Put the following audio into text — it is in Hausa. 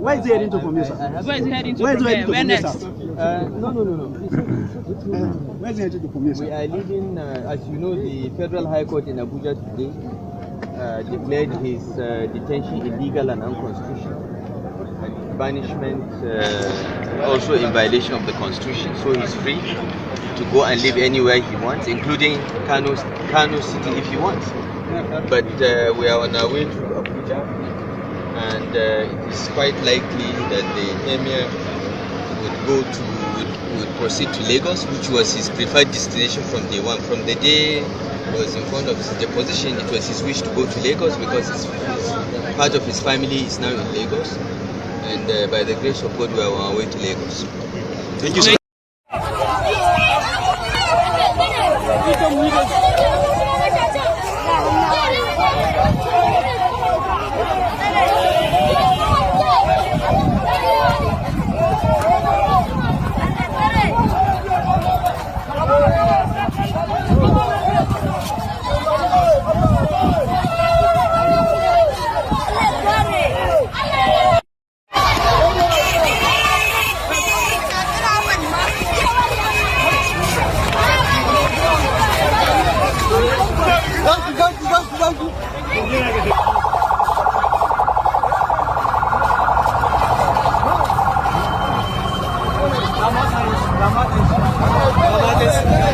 Where is he heading to from here, sir? Where is he heading to? Where is he heading to Where from here, next? sir? No. Where is he heading to from here, We sir? are leaving, as you know, the Federal High Court in Abuja today declared his detention illegal and unconstitutional, and banishment also in violation of the Constitution. So he's free to go and live anywhere he wants, including Kano City if he wants. But we are on our way to Abuja, and it is quite likely that the Emir would proceed to Lagos, which was his preferred destination from day one. From the day he was informed of his deposition, it was his wish to go to Lagos because part of his family is now in Lagos, and by the grace of God we are on our way to Lagos. Thank you, sir. Ramadhan.